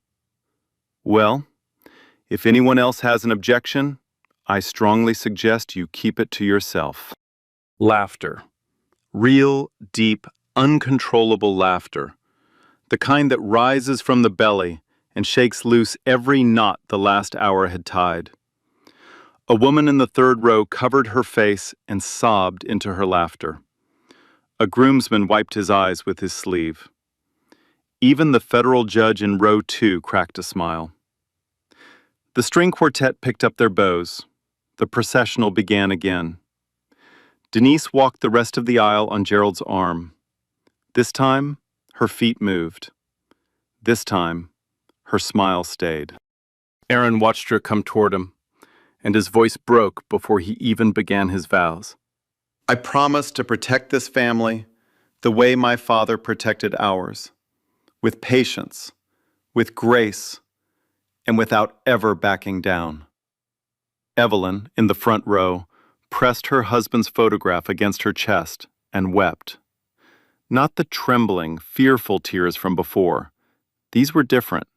"Well, if anyone else has an objection, I strongly suggest you keep it to yourself." Laughter. Real, deep, uncontrollable laughter. The kind that rises from the belly and shakes loose every knot the last hour had tied. A woman in the third row covered her face and sobbed into her laughter. A groomsman wiped his eyes with his sleeve. Even the federal judge in row 2 cracked a smile. The string quartet picked up their bows. The processional began again. Denise walked the rest of the aisle on Gerald's arm. This time, her feet moved. This time, her smile stayed. Aaron watched her come toward him, and his voice broke before he even began his vows. "I promise to protect this family the way my father protected ours, with patience, with grace, and without ever backing down." Evelyn, in the front row, pressed her husband's photograph against her chest and wept. Not the trembling, fearful tears from before. These were different.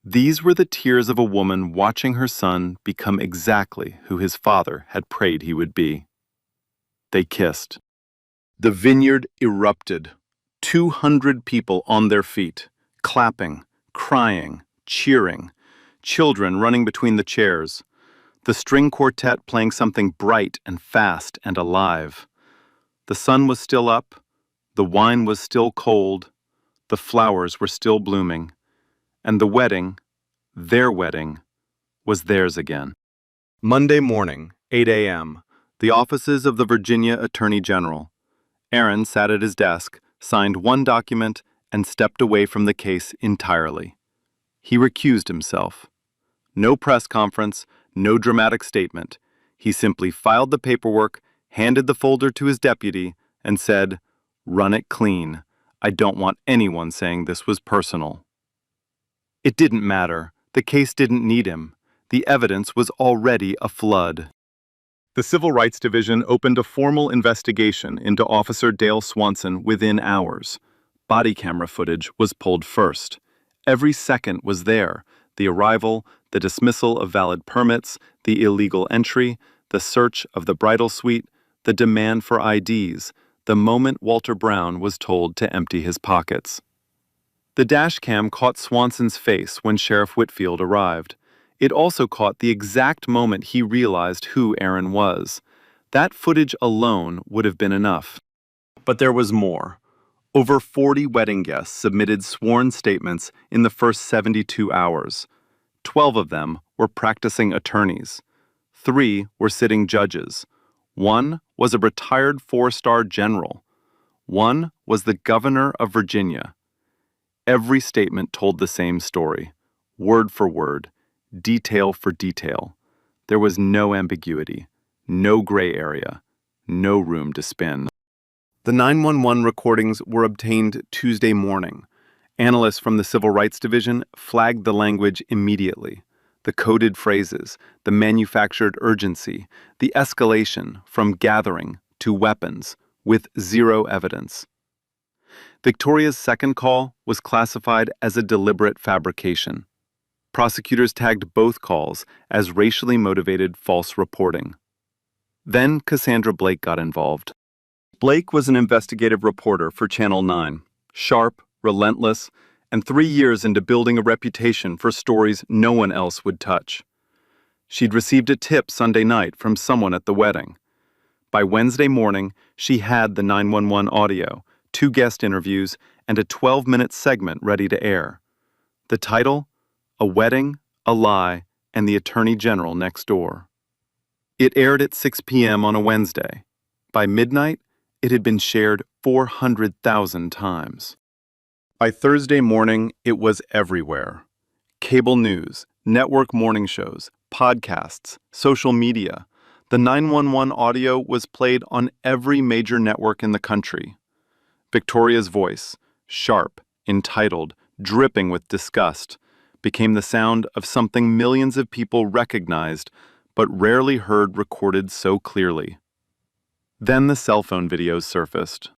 These were the tears of a woman watching her son become exactly who his father had prayed he would be. They kissed. The vineyard erupted. 200 people on their feet, clapping, crying, cheering, children running between the chairs, the string quartet playing something bright and fast and alive. The sun was still up, the wine was still cold, the flowers were still blooming, and the wedding, their wedding, was theirs again. Monday morning, 8 a.m., the offices of the Virginia Attorney General. Aaron sat at his desk, signed one document, and stepped away from the case entirely. He recused himself. No press conference, no dramatic statement. He simply filed the paperwork, handed the folder to his deputy, and said, "Run it clean. I don't want anyone saying this was personal." It didn't matter. The case didn't need him. The evidence was already a flood. The Civil Rights Division opened a formal investigation into Officer Dale Swanson within hours. Body camera footage was pulled first. Every second was there. The arrival, the dismissal of valid permits, the illegal entry, the search of the bridal suite, the demand for IDs, the moment Walter Brown was told to empty his pockets. The dashcam caught Swanson's face when Sheriff Whitfield arrived. It also caught the exact moment he realized who Aaron was. That footage alone would have been enough. But there was more. Over 40 wedding guests submitted sworn statements in the first 72 hours. 12 of them were practicing attorneys. 3 were sitting judges. 1 was a retired 4-star general. 1 was the governor of Virginia. Every statement told the same story, word for word, detail for detail. There was no ambiguity, no gray area, no room to spin. The 911 recordings were obtained Tuesday morning. Analysts from the Civil Rights Division flagged the language immediately. The coded phrases, the manufactured urgency, the escalation from gathering to weapons, with zero evidence. Victoria's second call was classified as a deliberate fabrication. Prosecutors tagged both calls as racially motivated false reporting. Then Cassandra Blake got involved. Blake was an investigative reporter for Channel 9, sharp, relentless, and 3 years into building a reputation for stories no one else would touch. She'd received a tip Sunday night from someone at the wedding. By Wednesday morning, she had the 911 audio, 2 guest interviews, and a 12-minute segment ready to air. The title? A Wedding, a Lie, and the Attorney General Next Door. It aired at 6 p.m. on a Wednesday. By midnight, it had been shared 400,000 times. By Thursday morning, it was everywhere. Cable news, network morning shows, podcasts, social media. The 911 audio was played on every major network in the country. Victoria's voice, sharp, entitled, dripping with disgust, became the sound of something millions of people recognized but rarely heard recorded so clearly. Then the cell phone videos surfaced.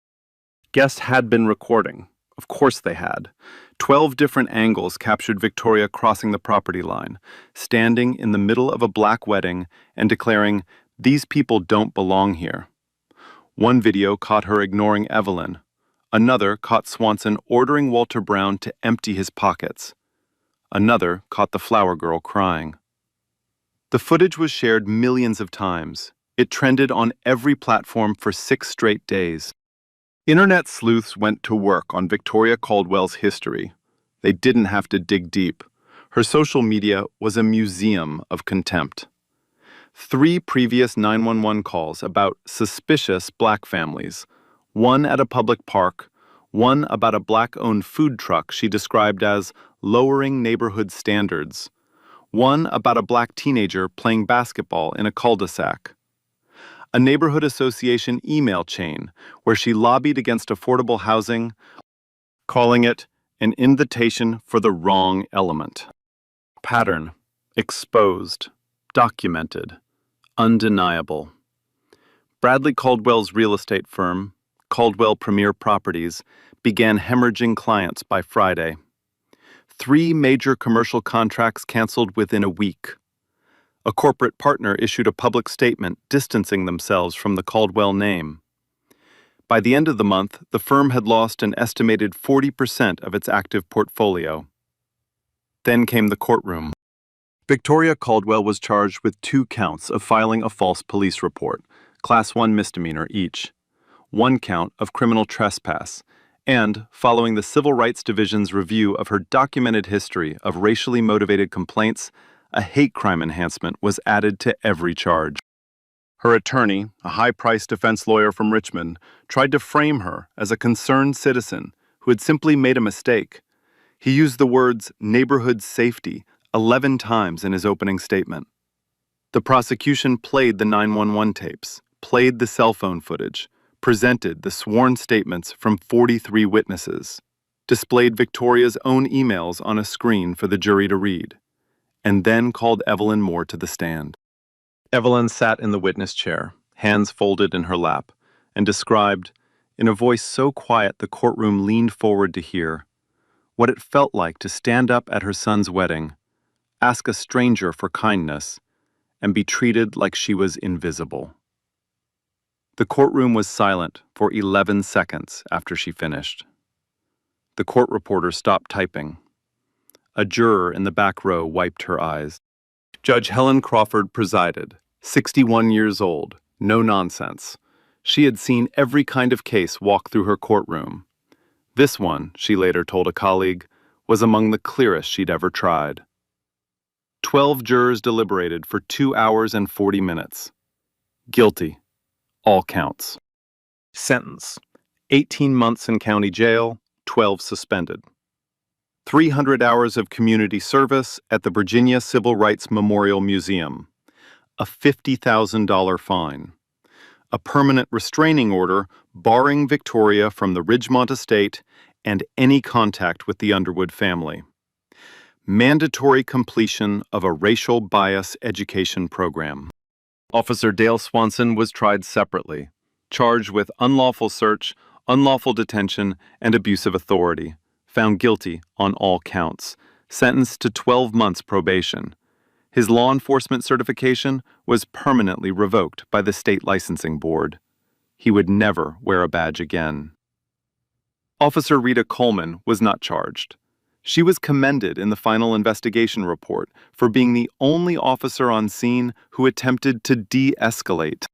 Guests had been recording. Of course they had. 12 different angles captured Victoria crossing the property line, standing in the middle of a black wedding and declaring, "These people don't belong here." One video caught her ignoring Evelyn. Another caught Swanson ordering Walter Brown to empty his pockets. Another caught the flower girl crying. The footage was shared millions of times. It trended on every platform for 6 straight days. Internet sleuths went to work on Victoria Caldwell's history. They didn't have to dig deep. Her social media was a museum of contempt. 3 previous 911 calls about suspicious black families, one at a public park, one about a black-owned food truck she described as lowering neighborhood standards, one about a black teenager playing basketball in a cul-de-sac, a neighborhood association email chain where she lobbied against affordable housing, calling it an invitation for the wrong element. Pattern, exposed, documented, undeniable. Bradley Caldwell's real estate firm, Caldwell Premier Properties, began hemorrhaging clients by Friday. 3 major commercial contracts canceled within a week. A corporate partner issued a public statement distancing themselves from the Caldwell name. By the end of the month, the firm had lost an estimated 40% of its active portfolio. Then came the courtroom. Victoria Caldwell was charged with 2 counts of filing a false police report, Class 1 misdemeanor each, 1 count of criminal trespass, and, following the Civil Rights Division's review of her documented history of racially motivated complaints, a hate crime enhancement was added to every charge. Her attorney, a high-priced defense lawyer from Richmond, tried to frame her as a concerned citizen who had simply made a mistake. He used the words neighborhood safety 11 times in his opening statement. The prosecution played the 911 tapes, played the cell phone footage, presented the sworn statements from 43 witnesses, displayed Victoria's own emails on a screen for the jury to read, and then called Evelyn Moore to the stand. Evelyn sat in the witness chair, hands folded in her lap, and described, in a voice so quiet the courtroom leaned forward to hear, what it felt like to stand up at her son's wedding, ask a stranger for kindness, and be treated like she was invisible. The courtroom was silent for 11 seconds after she finished. The court reporter stopped typing. A juror in the back row wiped her eyes. Judge Helen Crawford presided, 61 years old, No nonsense. She had seen every kind of case walk through her courtroom. This one, she later told a colleague, was among the clearest she'd ever tried. 12 jurors deliberated for 2 hours and 40 minutes. Guilty. All counts. Sentence: 18 months in county jail, 12 suspended. 300 hours of community service at the Virginia Civil Rights Memorial Museum. A $50,000 fine. A permanent restraining order barring Victoria from the Ridgemont estate and any contact with the Underwood family. Mandatory completion of a racial bias education program. Officer Dale Swanson was tried separately, charged with unlawful search, unlawful detention, and abuse of authority, found guilty on all counts, sentenced to 12 months probation. His law enforcement certification was permanently revoked by the state licensing board. He would never wear a badge again. Officer Rita Coleman was not charged. She was commended in the final investigation report for being the only officer on scene who attempted to de-escalate.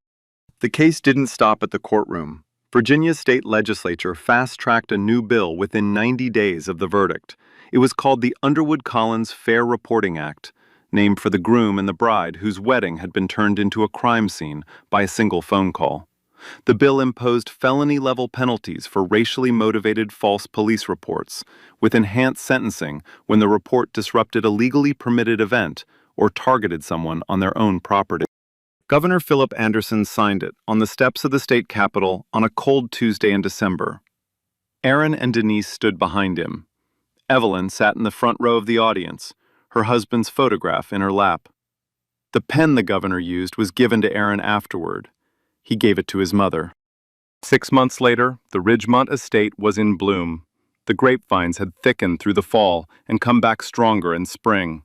The case didn't stop at the courtroom. Virginia's state legislature fast-tracked a new bill within 90 days of the verdict. It was called the Underwood-Collins Fair Reporting Act, named for the groom and the bride whose wedding had been turned into a crime scene by a single phone call. The bill imposed felony-level penalties for racially motivated false police reports, with enhanced sentencing when the report disrupted a legally permitted event or targeted someone on their own property. Governor Philip Anderson signed it on the steps of the state capitol on a cold Tuesday in December. Aaron and Denise stood behind him. Evelyn sat in the front row of the audience, her husband's photograph in her lap. The pen the governor used was given to Aaron afterward. He gave it to his mother. 6 months later, the Ridgemont estate was in bloom. The grapevines had thickened through the fall and come back stronger in spring.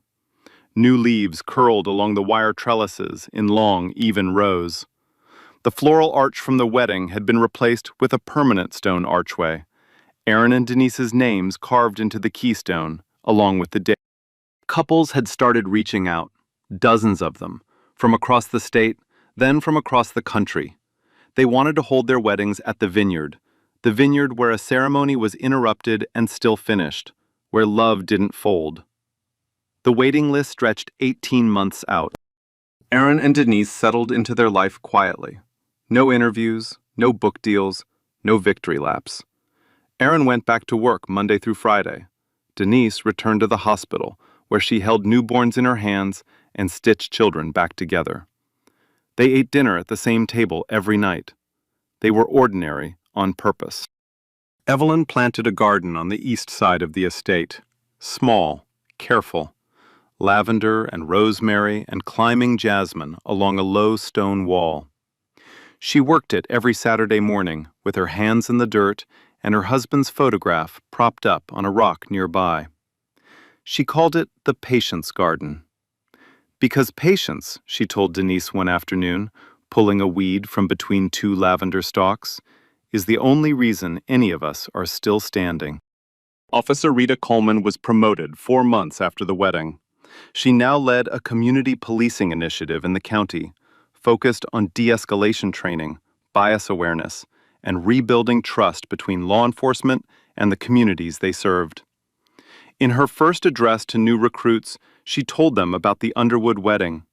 New leaves curled along the wire trellises in long, even rows. The floral arch from the wedding had been replaced with a permanent stone archway. Aaron and Denise's names carved into the keystone, along with the date. Couples had started reaching out, dozens of them, from across the state, then from across the country. They wanted to hold their weddings at the vineyard where a ceremony was interrupted and still finished, where love didn't fold. The waiting list stretched 18 months out. Aaron and Denise settled into their life quietly. No interviews, no book deals, no victory laps. Aaron went back to work Monday through Friday. Denise returned to the hospital, where she held newborns in her hands and stitched children back together. They ate dinner at the same table every night. They were ordinary on purpose. Evelyn planted a garden on the east side of the estate. Small, careful. Lavender and rosemary and climbing jasmine along a low stone wall. She worked it every Saturday morning with her hands in the dirt and her husband's photograph propped up on a rock nearby. She called it the Patience Garden. Because patience, she told Denise one afternoon, pulling a weed from between 2 lavender stalks, is the only reason any of us are still standing. Officer Rita Coleman was promoted 4 months after the wedding. She now led a community policing initiative in the county, focused on de-escalation training, bias awareness, and rebuilding trust between law enforcement and the communities they served. In her first address to new recruits, she told them about the Underwood wedding.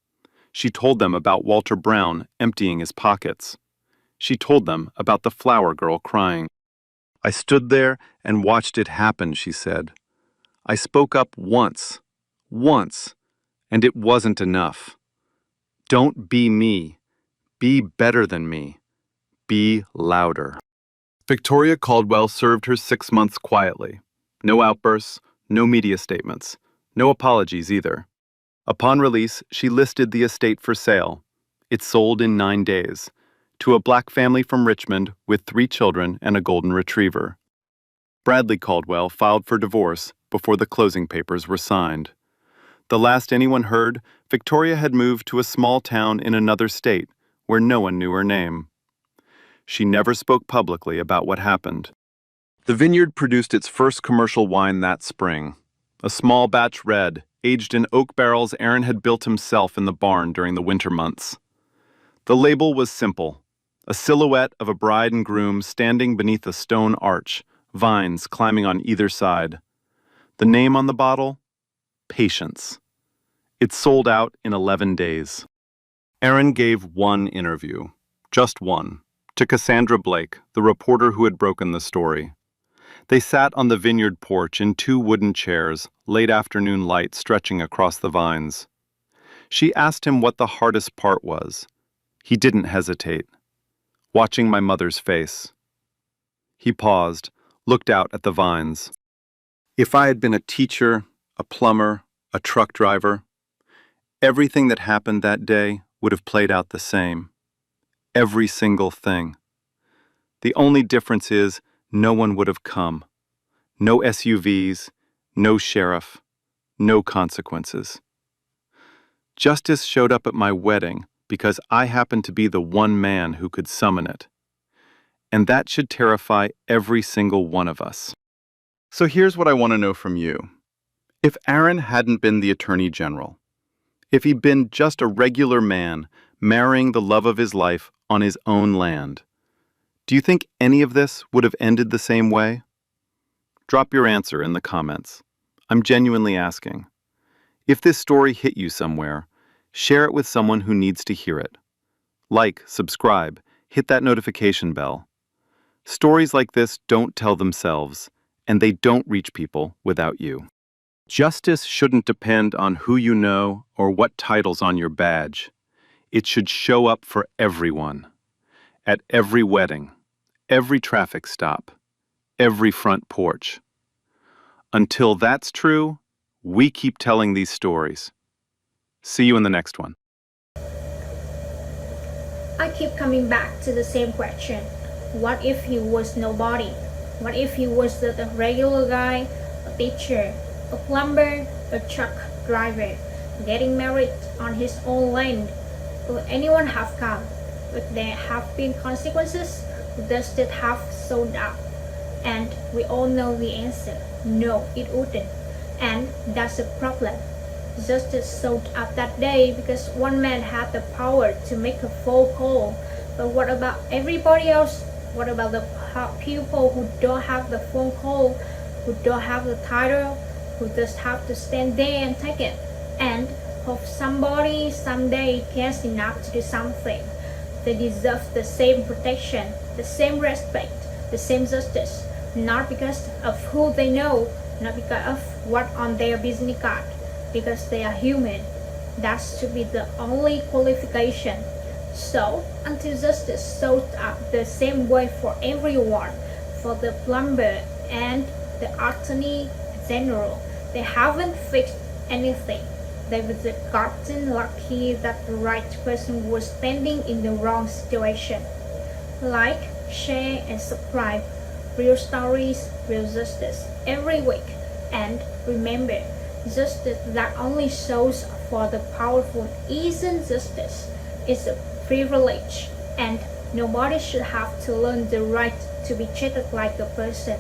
She told them about Walter Brown emptying his pockets. She told them about the flower girl crying. I stood there and watched it happen, she said. I spoke up once, and it wasn't enough. Don't be me. Be better than me. Be louder. Victoria Caldwell served her 6 months quietly. No outbursts, no media statements, no apologies either. Upon release, she listed the estate for sale. It sold in 9 days, to a black family from Richmond with 3 children and a golden retriever. Bradley Caldwell filed for divorce before the closing papers were signed. The last anyone heard, Victoria had moved to a small town in another state where no one knew her name. She never spoke publicly about what happened. The vineyard produced its first commercial wine that spring, a small batch red, aged in oak barrels Aaron had built himself in the barn during the winter months. The label was simple, a silhouette of a bride and groom standing beneath a stone arch, vines climbing on either side. The name on the bottle? Patience. It sold out in 11 days. Aaron gave one interview, just one, to Cassandra Blake, the reporter who had broken the story. They sat on the vineyard porch in 2 wooden chairs, late afternoon light stretching across the vines. She asked him what the hardest part was. He didn't hesitate. Watching my mother's face. He paused, looked out at the vines. If I had been a teacher, a plumber, a truck driver, everything that happened that day would have played out the same. Every single thing. The only difference is no one would have come. No SUVs, no sheriff, no consequences. Justice showed up at my wedding because I happened to be the one man who could summon it. And that should terrify every single one of us. So here's what I want to know from you. If Aaron hadn't been the Attorney General, if he'd been just a regular man marrying the love of his life on his own land, do you think any of this would have ended the same way? Drop your answer in the comments. I'm genuinely asking. If this story hit you somewhere, share it with someone who needs to hear it. Like, subscribe, hit that notification bell. Stories like this don't tell themselves, and they don't reach people without you. Justice shouldn't depend on who you know or what title's on your badge. It should show up for everyone. At every wedding, every traffic stop, every front porch. Until that's true, we keep telling these stories. See you in the next one. I keep coming back to the same question. What if he was nobody? What if he was the regular guy, a teacher, a plumber, a truck driver, getting married on his own land? Would anyone have come? Would there have been consequences? Would justice have sold out? And we all know the answer. No, it wouldn't. And that's the problem. Justice sold out that day because one man had the power to make a phone call. But what about everybody else? What about the people who don't have the phone call, who don't have the title, who just have to stand there and take it, and hope somebody someday cares enough to do something? They deserve the same protection, the same respect, the same justice, not because of who they know, not because of what on their business card, because they are human. That should be the only qualification. So, until justice sold up the same way for everyone, for the plumber and the attorney general, they haven't fixed anything. They were just gotten lucky that the right person was standing in the wrong situation. Like, share and subscribe. Real stories, real justice every week. And remember, justice that only shows for the powerful isn't justice. It's a privilege, and nobody should have to learn the right to be treated like a person.